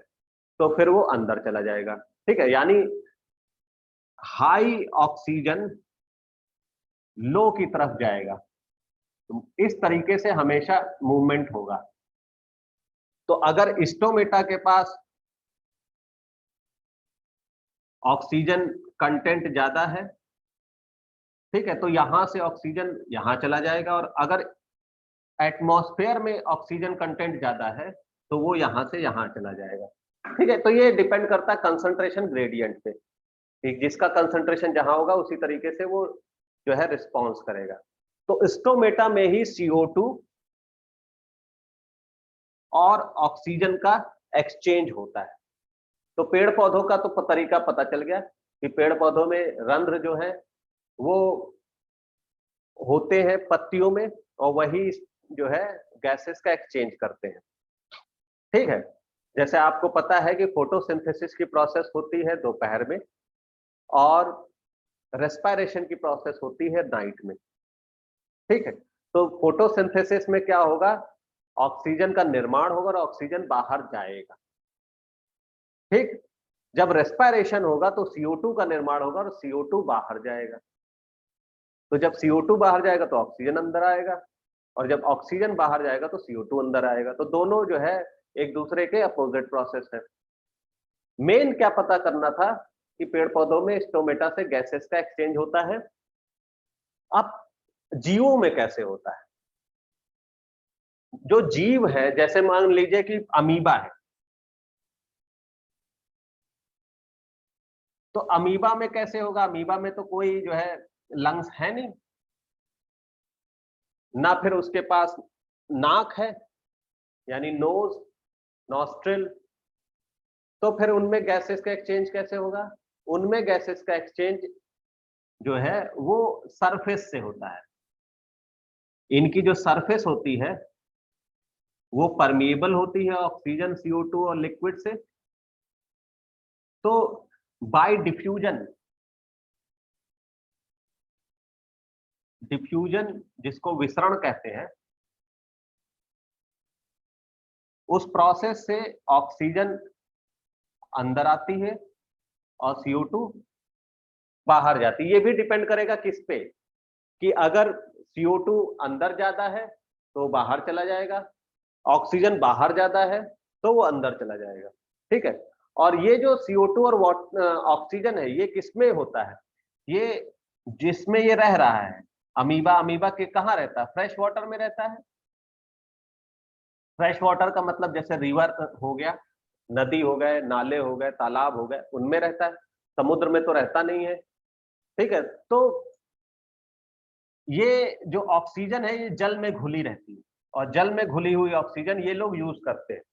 तो फिर वो अंदर चला जाएगा। ठीक है, यानी हाई ऑक्सीजन लो की तरफ जाएगा। तो इस तरीके से हमेशा मूवमेंट होगा। तो अगर स्टोमेटा के पास ऑक्सीजन कंटेंट ज्यादा है, ठीक है, तो यहां से ऑक्सीजन यहां चला जाएगा, और अगर एटमॉस्फेयर में ऑक्सीजन कंटेंट ज्यादा है तो वो यहां से यहां चला जाएगा। ठीक है, तो ये डिपेंड करता है कंसंट्रेशन ग्रेडियंट पे। जिसका कंसंट्रेशन जहां होगा उसी तरीके से वो जो है रिस्पॉन्स करेगा। तो स्टोमेटा में ही CO2 और ऑक्सीजन का एक्सचेंज होता है। तो पेड़ पौधों का तो तरीका पता चल गया। कि पेड़ पौधों में रंध्र जो है वो होते हैं पत्तियों में, और वही जो है गैसेस का एक्सचेंज करते हैं। ठीक है, जैसे आपको पता है कि फोटोसिंथेसिस की प्रोसेस होती है दोपहर में और रेस्पिरेशन की प्रोसेस होती है नाइट में। ठीक है, तो फोटोसिंथेसिस में क्या होगा, ऑक्सीजन का निर्माण होगा और ऑक्सीजन बाहर जाएगा। ठीक, जब रेस्पिरेशन होगा तो CO2 का निर्माण होगा और CO2 बाहर जाएगा। तो जब CO2 बाहर जाएगा तो ऑक्सीजन अंदर आएगा, और जब ऑक्सीजन बाहर जाएगा तो CO2 अंदर आएगा। तो दोनों जो है एक दूसरे के अपोजिट प्रोसेस है। मेन क्या पता करना था कि पेड़ पौधों में स्टोमेटा से गैसेस का एक्सचेंज होता है। अब जीवों में कैसे होता है? जो जीव है, जैसे मान लीजिए कि अमीबा है, तो अमीबा में कैसे होगा? अमीबा में तो कोई जो है लंग्स है नहीं, ना फिर उसके पास नाक है यानी नोज, नॉस्ट्रिल, तो फिर उनमें गैसेस का एक्सचेंज कैसे होगा? उनमें गैसेस का एक्सचेंज जो है वो सरफेस से होता है। इनकी जो सरफेस होती है वो परमिएबल होती है ऑक्सीजन, CO2 और लिक्विड से। तो बाय डिफ्यूजन, डिफ्यूजन जिसको विसरण कहते हैं, उस प्रोसेस से ऑक्सीजन अंदर आती है और CO2 बाहर जाती है। ये भी डिपेंड करेगा किस पे, कि अगर CO2 अंदर ज्यादा है तो बाहर चला जाएगा, ऑक्सीजन बाहर ज्यादा है तो वो अंदर चला जाएगा। ठीक है, और ये जो CO2 और ऑक्सीजन है ये किसमें होता है? ये जिसमें ये रह रहा है अमीबा, अमीबा के कहाँ रहता है? फ्रेश वाटर में रहता है। फ्रेश वाटर का मतलब जैसे रिवर हो गया, नदी हो गए, नाले हो गए, तालाब हो गए, उनमें रहता है। समुद्र में तो रहता नहीं है। ठीक है, तो ये जो ऑक्सीजन है ये जल में घुली रहती है, और जल में घुली हुई ऑक्सीजन ये लोग यूज करते हैं।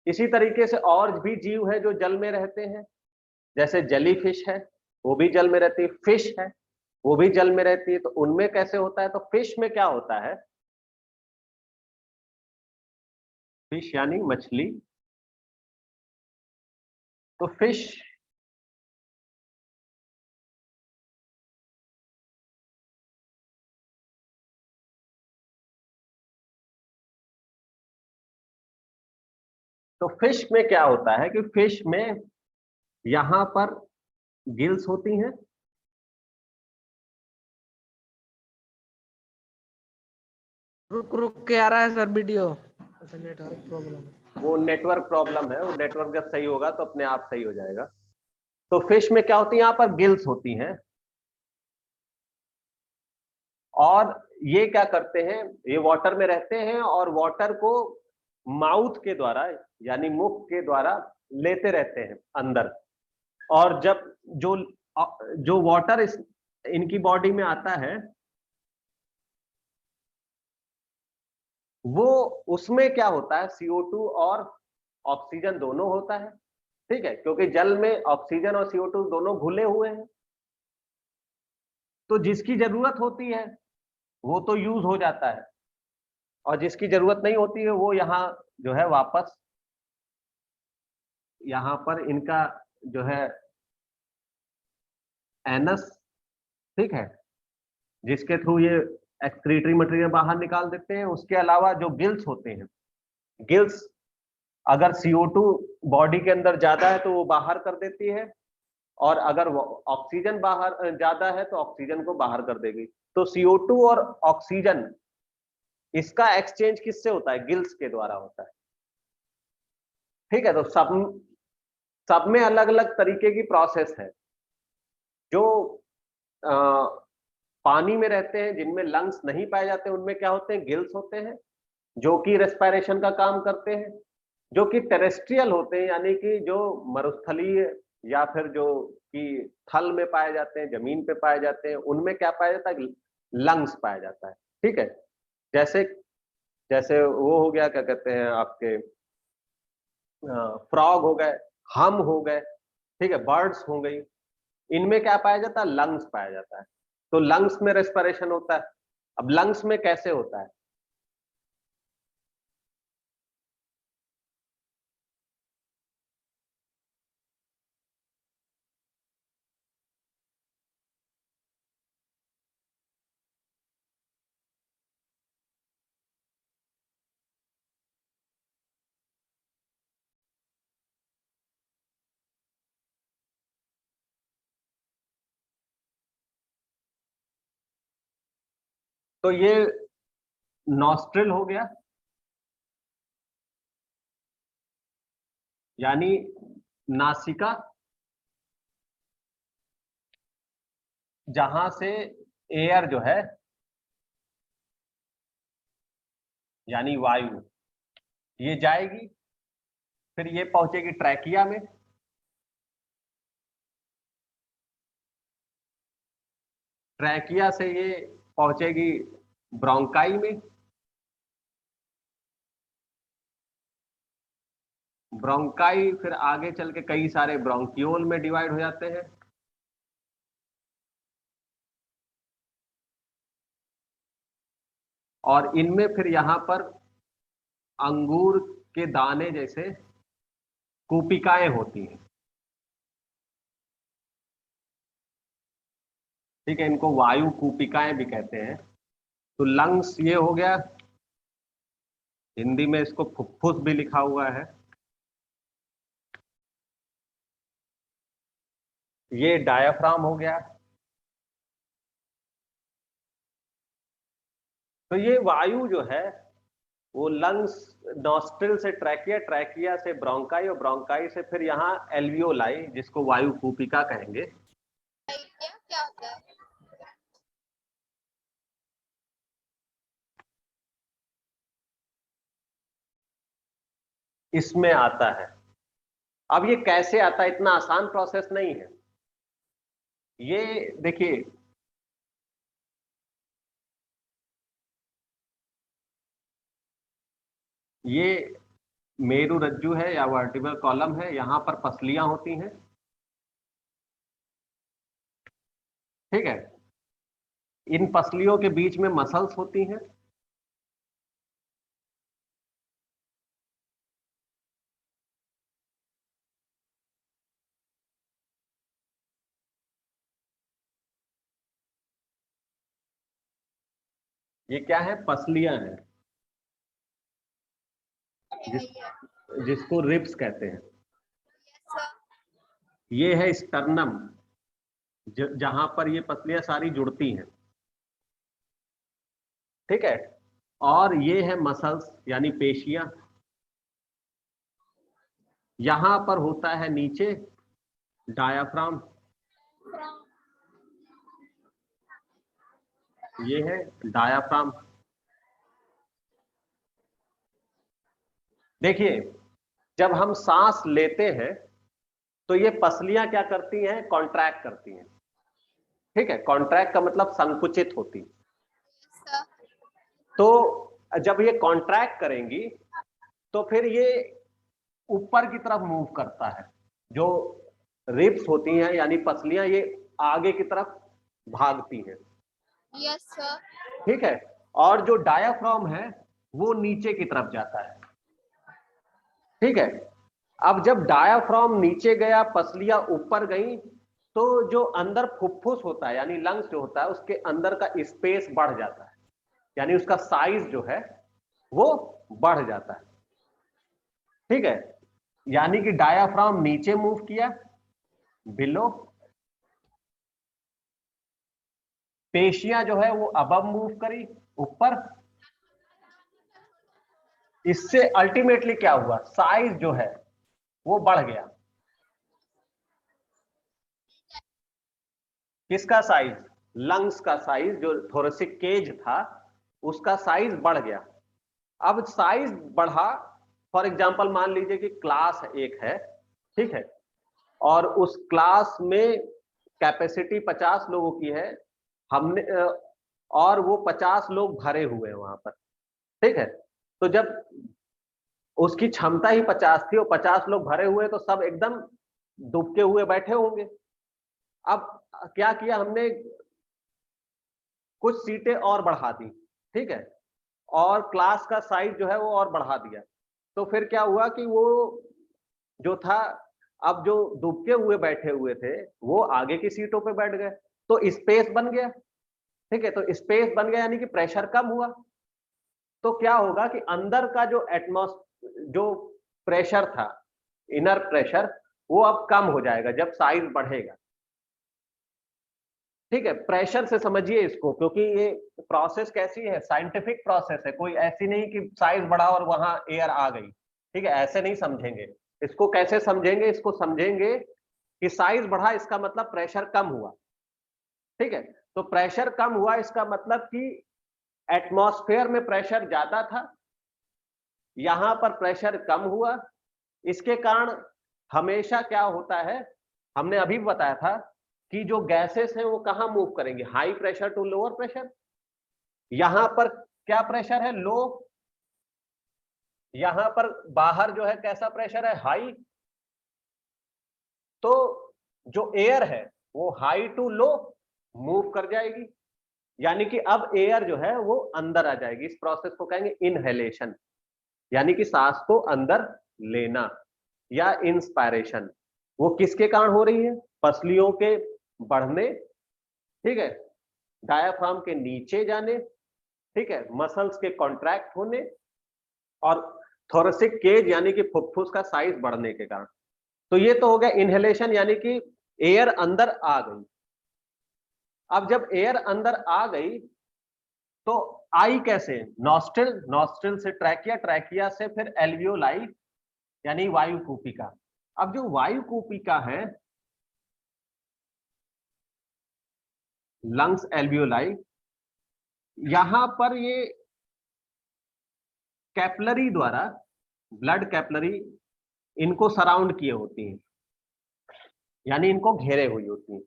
इसी तरीके से और भी जीव है जो जल में रहते हैं, जैसे जेली फिश है, वो भी जल में रहती है, फिश है वो भी जल में रहती है। तो उनमें कैसे होता है? तो फिश में क्या होता है, फिश यानी मछली, तो फिश तो फिश में क्या होता है कि फिश में यहां पर गिल्स होती हैं, रुक रुक के आ रहा है सर वीडियो, नेटवर्क प्रॉब्लम। वो नेटवर्क प्रॉब्लम है, वो नेटवर्क जब सही होगा तो अपने आप सही हो जाएगा। तो फिश में क्या होती है? यहाँ पर गिल्स होती हैं, और ये क्या करते हैं, ये वाटर में रहते हैं और वाटर को माउथ के द्वारा यानी मुख के द्वारा लेते रहते हैं अंदर। और जब जो जो वाटर इनकी बॉडी में आता है वो, उसमें क्या होता है, CO2 और ऑक्सीजन दोनों होता है। ठीक है, क्योंकि जल में ऑक्सीजन और CO2 दोनों घुले हुए हैं। तो जिसकी जरूरत होती है वो तो यूज हो जाता है, और जिसकी जरूरत नहीं होती है वो यहाँ जो है वापस यहाँ पर इनका जो है एनस, ठीक है, जिसके थ्रू ये एक्सक्रीटरी मटेरियल बाहर निकाल देते हैं। उसके अलावा जो गिल्स होते हैं, गिल्स अगर CO2 बॉडी के अंदर ज्यादा है तो वो बाहर कर देती है, और अगर ऑक्सीजन बाहर ज्यादा है तो ऑक्सीजन को बाहर कर देगी। तो CO2 और ऑक्सीजन इसका एक्सचेंज किससे होता है? गिल्स के द्वारा होता है। ठीक है, तो सब में अलग अलग तरीके की प्रोसेस है। जो पानी में रहते हैं, जिनमें लंग्स नहीं पाए जाते, उनमें क्या होते हैं? गिल्स होते हैं, जो कि रेस्पिरेशन का काम करते हैं। जो कि टेरेस्ट्रियल होते हैं, यानी कि जो मरुस्थलीय या फिर जो कि थल में पाए जाते हैं, जमीन पे पाए जाते हैं, उनमें क्या पाया जाता है? लंग्स पाया जाता है। ठीक है, जैसे जैसे वो हो गया, क्या कहते हैं आपके, फ्रॉग हो गए, हम हो गए, ठीक है, बर्ड्स हो गई, इनमें क्या पाया जाता है? लंग्स पाया जाता है। तो लंग्स में रेस्पिरेशन होता है। अब लंग्स में कैसे होता है? तो ये नॉस्ट्रिल हो गया, यानी नासिका, जहां से एयर जो है यानी वायु ये जाएगी, फिर ये पहुंचेगी ट्रैकिया में, ट्रैकिया से ये पहुंचेगी ब्रोंकाई में, ब्रोंकाई फिर आगे चल के कई सारे ब्रोंकियोल में डिवाइड हो जाते हैं, और इनमें फिर यहां पर अंगूर के दाने जैसे कूपिकाएं होती हैं। ठीक है, इनको वायु कूपिकाएं भी कहते हैं। तो लंग्स ये हो गया, हिंदी में इसको फुफ्फुस भी लिखा हुआ है। ये डायाफ्राम हो गया। तो ये वायु जो है वो लंग्स, नॉस्ट्रिल से ट्रैकिया, ट्रैकिया से ब्रोंकाई, और ब्रोंकाई से फिर यहाँ एल्वियोलाई, जिसको वायु कूपिका कहेंगे। क्या होता है? इसमें आता है। अब ये कैसे आता है? इतना आसान प्रोसेस नहीं है ये। देखिए, ये मेरु रज्जु है या वर्टिब्रल कॉलम है, यहां पर पसलियां होती हैं। ठीक है, इन पसलियों के बीच में मसल्स होती हैं। ये क्या है? पसलियां हैं, जिसको रिब्स कहते हैं। ये है स्टर्नम, जहां पर ये पसलियां सारी जुड़ती हैं। ठीक है, और ये है मसल्स यानी पेशियां। यहां पर होता है नीचे डायाफ्राम, ये है डायाफ्राम। देखिए, जब हम सांस लेते हैं तो ये पसलियां क्या करती हैं? कॉन्ट्रैक्ट करती हैं। ठीक है, कॉन्ट्रैक्ट का मतलब संकुचित होती। तो जब ये कॉन्ट्रैक्ट करेंगी तो फिर ये ऊपर की तरफ मूव करता है। जो रिब्स होती हैं यानी पसलियां, ये आगे की तरफ भागती हैं। Yes sir. ठीक है, और जो डायाफ्राम है वो नीचे की तरफ जाता है। ठीक है, अब जब डायाफ्राम नीचे गया, पसलियां ऊपर गई, तो जो अंदर फुफ्फुस होता है यानी लंग्स जो होता है, उसके अंदर का स्पेस बढ़ जाता है, यानी उसका साइज जो है वो बढ़ जाता है। ठीक है, यानी कि डायाफ्राम नीचे मूव किया, बिलो, पेशियां जो है वो अबव मूव करी, ऊपर। इससे अल्टीमेटली क्या हुआ? साइज जो है वो बढ़ गया। किसका साइज? लंग्स का साइज, जो थोरेसिक केज था उसका साइज बढ़ गया। अब साइज बढ़ा, फॉर एग्जांपल मान लीजिए कि क्लास एक है, ठीक है, और उस क्लास में कैपेसिटी 50 लोगों की है, हमने और वो 50 लोग भरे हुए हैं वहां पर। ठीक है, तो जब उसकी क्षमता ही 50 थी और 50 लोग भरे हुए, तो सब एकदम डूबके हुए बैठे होंगे। अब क्या किया हमने, कुछ सीटें और बढ़ा दी, ठीक है, और क्लास का साइज जो है वो और बढ़ा दिया। तो फिर क्या हुआ कि वो जो था, अब जो डूबके हुए बैठे हुए थे वो आगे की सीटों पे बैठ गए, तो स्पेस बन गया, ठीक है। तो स्पेस बन गया यानी कि प्रेशर कम हुआ। तो क्या होगा कि अंदर का जो जो प्रेशर था, इनर प्रेशर, वो अब कम हो जाएगा जब साइज बढ़ेगा, ठीक है। प्रेशर से समझिए इसको, क्योंकि ये प्रोसेस कैसी है, साइंटिफिक प्रोसेस है, कोई ऐसी नहीं कि साइज बढ़ा और वहां एयर आ गई, ठीक है, ऐसे नहीं समझेंगे इसको। कैसे समझेंगे इसको, समझेंगे कि साइज बढ़ा इसका मतलब प्रेशर कम हुआ, ठीक है। तो प्रेशर कम हुआ इसका मतलब कि एटमॉस्फेयर में प्रेशर ज्यादा था, यहां पर प्रेशर कम हुआ। इसके कारण हमेशा क्या होता है, हमने अभी बताया था कि जो गैसेस हैं वो कहां मूव करेंगे, high pressure to lower pressure. यहां पर क्या प्रेशर है, लो। यहां पर बाहर जो है कैसा प्रेशर है, हाई। तो जो एयर है वो हाई टू लो मूव कर जाएगी, यानी कि अब एयर जो है वो अंदर आ जाएगी। इस प्रोसेस को कहेंगे इनहेलेशन, यानी कि सांस को अंदर लेना, या इंस्पायरेशन। वो किसके कारण हो रही है, पसलियों के बढ़ने, ठीक है, डायाफ्राम के नीचे जाने, ठीक है, मसल्स के कॉन्ट्रैक्ट होने, और थोरेसिक केज यानी कि फुफ्फुस का साइज बढ़ने के कारण। तो ये तो हो गया इनहेलेशन, यानी कि एयर अंदर आ गई। अब जब एयर अंदर आ गई तो आई कैसे, नॉस्ट्रिल, नॉस्ट्रिल से ट्रैकिया, ट्रैकिया से फिर एल्वियोलाई यानी वायु कूपिका। अब जो वायु कूपिका है, लंग्स एल्वियोलाई, यहां पर ये कैपलरी द्वारा, ब्लड कैपलरी इनको सराउंड किए होती हैं, यानी इनको घेरे हुई होती हैं,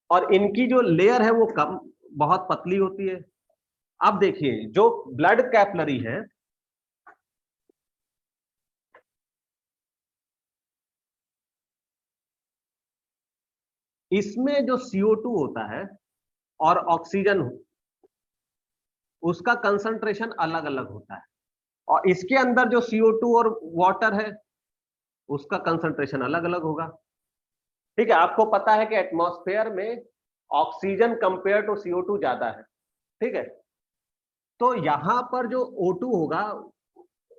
और इनकी जो लेयर है वो कम, बहुत पतली होती है। अब देखिए जो ब्लड कैपलरी है, इसमें जो CO2 होता है और ऑक्सीजन, उसका कंसंट्रेशन अलग अलग होता है, और इसके अंदर जो CO2 और वाटर है उसका कंसंट्रेशन अलग अलग होगा, ठीक है। आपको पता है कि एटमॉस्फेयर में ऑक्सीजन कंपेयर टू CO2 ज्यादा है, ठीक है। तो यहां पर जो O2 होगा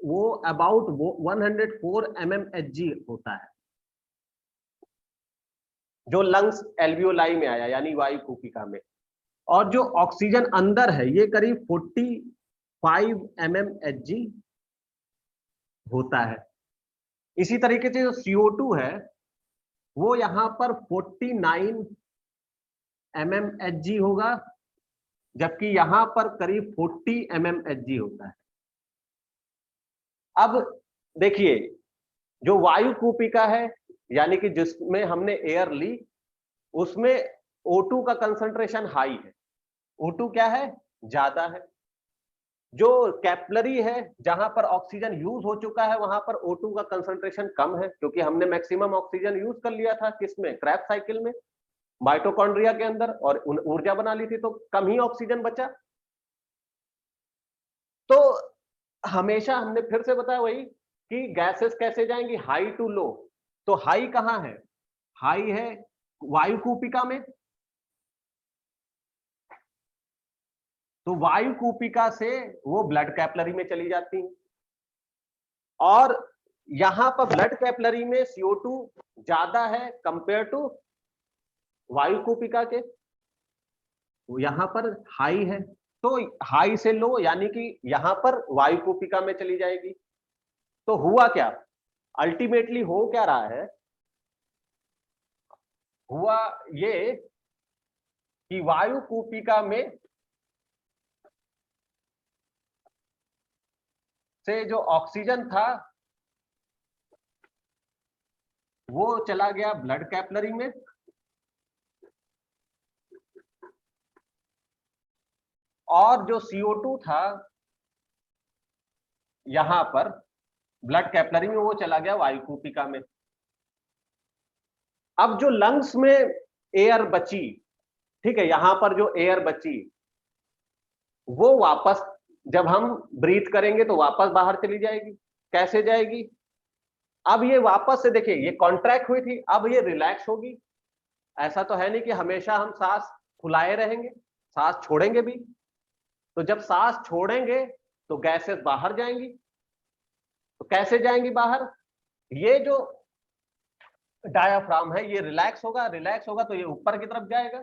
वो अबाउट 104 mmHg होता है, जो लंग्स एल्वियोलाई में आया यानी वायु कूपिका में। और जो ऑक्सीजन अंदर है ये करीब 45 mmHg होता है। इसी तरीके से जो CO2 है वो यहां पर 49 mmHg होगा, जबकि यहां पर करीब 40 mmHg होता है। अब देखिए जो वायु कूपिका है, यानी कि जिसमें हमने एयर ली, उसमें O2 का कंसंट्रेशन हाई है, O2 क्या है, ज्यादा है। जो कैपलरी है जहां पर ऑक्सीजन यूज हो चुका है वहां पर O2 का कंसंट्रेशन कम है, क्योंकि हमने मैक्सिमम ऑक्सीजन यूज कर लिया था किसमें, क्रैब साइकिल में, माइटोकॉन्ड्रिया के अंदर, और ऊर्जा बना ली थी, तो कम ही ऑक्सीजन बचा। तो हमेशा हमने फिर से बताया वही कि गैसेस कैसे जाएंगी, हाई टू लो। तो हाई कहां है, हाई है वायु कूपिका में। तो वायु कूपिका से वो ब्लड कैपलरी में चली जाती है, और यहां पर ब्लड कैपलरी में CO2 ज्यादा है कंपेयर टू वायु कूपिका के, वो यहां पर हाई है। तो हाई से लो यानी कि यहां पर वायु कूपिका में चली जाएगी। तो हुआ क्या, अल्टीमेटली हो क्या रहा है, हुआ ये कि वायु कूपिका में से जो ऑक्सीजन था वो चला गया ब्लड कैपलरी में, और जो CO2 था यहां पर ब्लड कैपिलरी में वो चला गया वायु कूपिका में। अब जो लंग्स में एयर बची, ठीक है, यहां पर जो एयर बची वो वापस जब हम ब्रीथ करेंगे तो वापस बाहर चली जाएगी। कैसे जाएगी? अब ये वापस से देखिए, ये कॉन्ट्रैक्ट हुई थी, अब ये रिलैक्स होगी। ऐसा तो है नहीं कि हमेशा हम सांस फुलाए रहेंगे, सांस छोड़ेंगे भी। तो जब सांस छोड़ेंगे तो गैसेस बाहर जाएंगी। तो कैसे जाएंगी बाहर? ये जो डायाफ्राम है ये रिलैक्स होगा, रिलैक्स होगा तो ये ऊपर की तरफ जाएगा।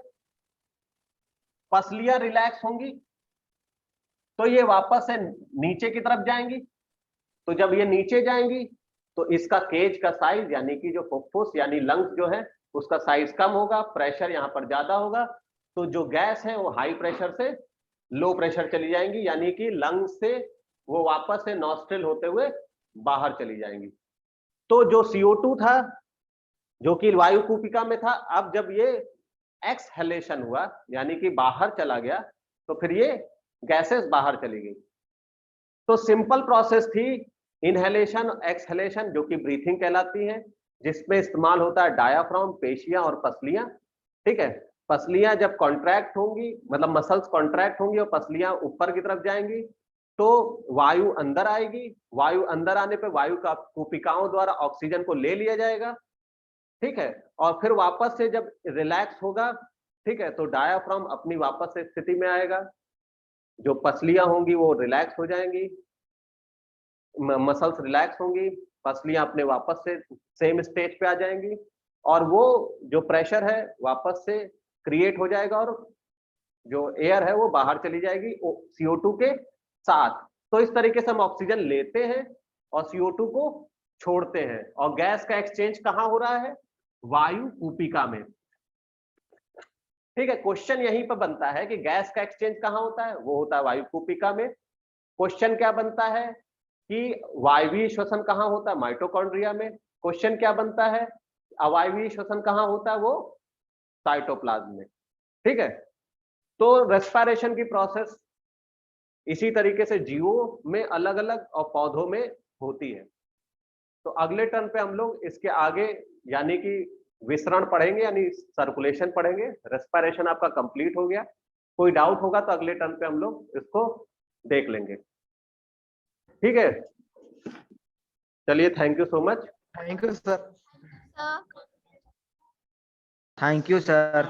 पसलियां रिलैक्स होंगी तो ये वापस से नीचे की तरफ जाएंगी। तो जब ये नीचे जाएंगी तो इसका केज का साइज यानी कि जो फुफ्फुस यानी लंग्स जो है उसका साइज कम होगा, प्रेशर यहां पर ज्यादा होगा। तो जो गैस है वो हाई प्रेशर से लो प्रेशर चली जाएंगी, यानी कि लंग्स से वो वापस से नॉस्ट्रिल होते हुए बाहर चली जाएंगी। तो जो CO2 था जो कि वायु कूपिका में था, अब जब ये एक्सहेलेशन हुआ यानी कि बाहर चला गया तो फिर ये गैसेस बाहर चली गई। तो सिंपल प्रोसेस थी इनहेलेशन एक्सहेलेशन, जो कि ब्रीथिंग कहलाती है, जिसमें इस्तेमाल होता है डायाफ्राम, पेशियां और पसलियां। ठीक है, पसलियां जब कॉन्ट्रैक्ट होंगी, मतलब मसल्स कॉन्ट्रैक्ट होंगी और पसलियां ऊपर की तरफ जाएंगी तो वायु अंदर आएगी। वायु अंदर आने पे वायु का कूपिकाओं द्वारा ऑक्सीजन को ले लिया जाएगा। ठीक है, और फिर वापस से जब रिलैक्स होगा, ठीक है, तो डायाफ्राम अपनी वापस से स्थिति में आएगा। जो पसलियां होंगी वो रिलैक्स हो जाएंगी, मसल्स रिलैक्स होंगी, पसलियां अपने वापस से सेम स्टेज पे आ जाएंगी और वो जो प्रेशर है वापस से क्रिएट हो जाएगा और जो एयर है वो बाहर चली जाएगी CO2 के साथ। तो इस तरीके से हम ऑक्सीजन लेते हैं और CO2 को छोड़ते हैं। और गैस का एक्सचेंज कहां हो रहा है? वायु कूपिका में। ठीक है, क्वेश्चन यहीं पर बनता है कि गैस का एक्सचेंज कहां होता है? वो होता है वायु कूपिका में। क्वेश्चन क्या बनता है कि वायवीय श्वसन कहां होता है? माइटोकॉन्ड्रिया में। क्वेश्चन क्या बनता है? अवायवीय श्वसन कहां होता है? वो साइटोप्लाज्म में। ठीक है, तो रेस्पिरेशन की प्रोसेस इसी तरीके से जीवों में अलग अलग और पौधों में होती है। तो अगले टर्न पे हम लोग इसके आगे यानी कि विसरण पढ़ेंगे, यानी सर्कुलेशन पढ़ेंगे। रेस्पिरेशन आपका कंप्लीट हो गया। कोई डाउट होगा तो अगले टर्न पे हम लोग इसको देख लेंगे। ठीक है, चलिए, thank you so much. Thank you sir. Sir thank you sir.